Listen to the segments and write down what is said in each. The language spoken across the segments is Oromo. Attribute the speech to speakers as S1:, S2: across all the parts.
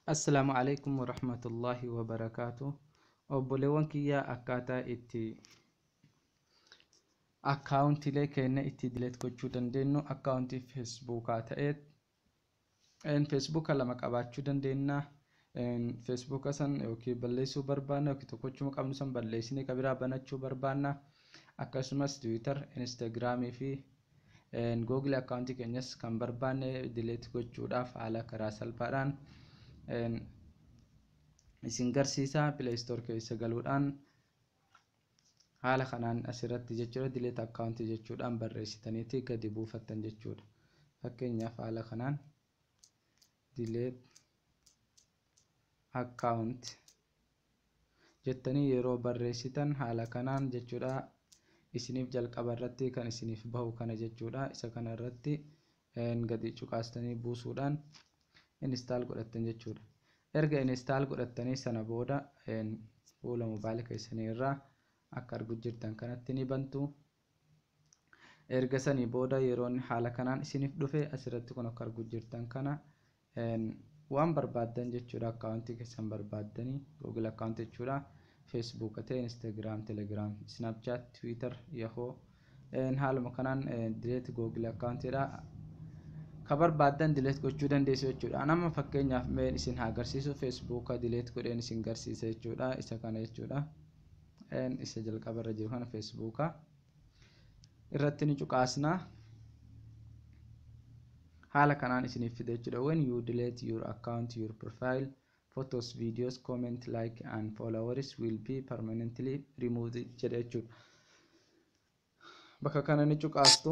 S1: Assalamu alaikum warahmatullahi wabarakatuh. Obboleewwan kiyya akkaataa itti akkaawuntiilee keenya itti dileet gochuu dandeenyu akkaawuntii feesbuukaa ta'eet feesbuuka lama qabaachuu dandeenya. Feesbuuka san yookiin balleessuu barbaanna yookiin tokkochuma qabnu san balleessinee kabiraa banachuu barbaanna. Akkasumas Twitter, Instagram fi Google akkaawuntii keenyas kan barbaanne dileet gochuudhaaf haala karaa salphaadhaan isin garsiisa. Play Store keessa galuudhaan haala kanaan asirratti jechuudha dileet akkaawuntii jechuudhaan barreessitaniiti gadi buufattan jechuudha. Fakkeenyaaf haala kanaan dileet akkaawunti jettanii yeroo barreessitan haala kanaan jechuudha isiniif jalqaba irratti kan isiniif bahu kana jechuudha. Isa kana irratti gadi cuqaastanii buusuudhaan install godhattan jechuudha. Erga install godhattanii sana booda fuula mobaayila keessanii irraa akka argu jirtan kanatti ni bantu. Erga sanii booda yeroon haala kanaan isiniif dhufe asirratti kun akka argu jirtan kana waan barbaaddan jechuudha. Akkaawuntii keessan barbaaddanii Google akkaawuntii jechuudha. Facebook ta'e, Instagram, Telegram, Snapchat, Twitter, Yahoo haaluma kanaan dileet Google akkaawuntiidha. Ka barbaaddan dileet gochuu dandeessu jechuudha. Anama fakkeenyaaf meen isin haa agarsiisu Facebooka dileet godheen isin garsiisa jechuudha. Isa kana jechuudha. Isa jalqaba irra jiru kana Facebooka irratti ni cuqaasna. Haala kanaan isiniif fide jechuudha. When you delete your account, your profile, photos, videos, comment, like and followers will be permanently removed jedha jechuudha. Bakka kana ni cuqaastu.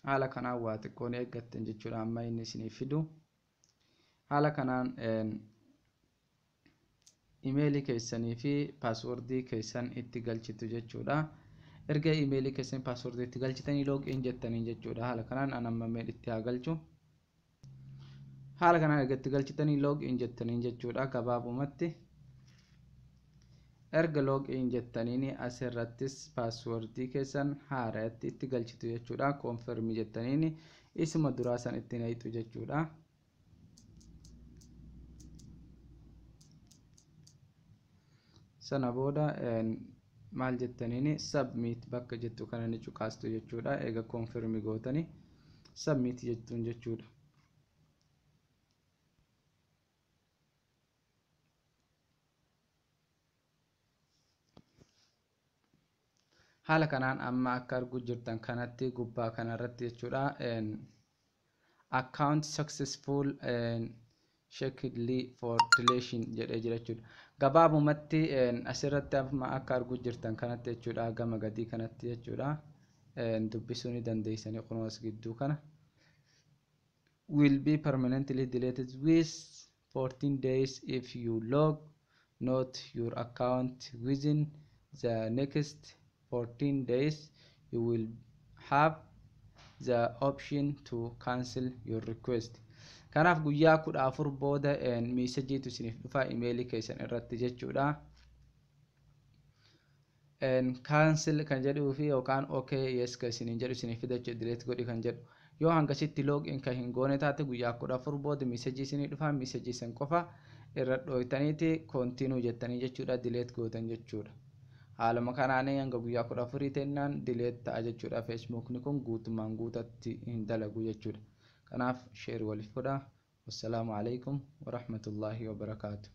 S1: Haala kanaan waa xiqqoon eeggattan jechuudha. Amma inni isiniif fidu haala kanaan emailii keessanii fi paaswordii keessan itti galchitu jechuudha. Erga emailii keessan paaswordii itti galchitanii login jettanii jechuudha. Haala kanaan anamma mail itti haa galchu. Haala kanaan erga itti galchitanii login jettanii jechuudha. Gabaabumatti erga login jettanii asirrattis paaswordii keessan haaraatti itti galchitu jechuudha. Confirm jettanii isuma duraa san itti naqxu jechuudha. Sana booda maal jettanii submit bakka jettu kana ni cuqaastu jechuudha. Eega confirm gootanii submit jettuun jechuudha. Haala kanaan amma akka argu jirtan kanatti gubbaa kanarratti jechuudha account successful shakily for deletion jedhee jira jechuudha. Gabaabumatti asirratti akka argu jirtan kanatti jechuudha. Gama gadii kanatti jechuudha dubbisuu ni dandeessanii kunuunsa gidduu kana will be permanently deleted with 14 days if you log not your account within the next 14 days. You will have the option to cancel your request. Kanaaf guyyaa 14 booda meesejiitu isiniif dhufa emailii keessan irratti jechuudha. Cancel kan jedhuu fi yookaan okay yes kan isiniin jedhu isiniif fida jechuudha. Delete godhi kan jedhu yoo hangasitti login kan hin goone taate guyyaa 14 booda meesejii isinii dhufa. Meesejii san qofa irra dhooytaniiti continue jettanii jechuudha delete gootan jechuudha. Haaluma kanaan hanga guyyaa 14 teennaan delete ta'a jechuudha. Facebookni kun guutumaan guutatti hin dalagu jechuudha. Kanaaf share waliif godhaa. Wassalamu alaikum warahmatullahi wabarakatuh.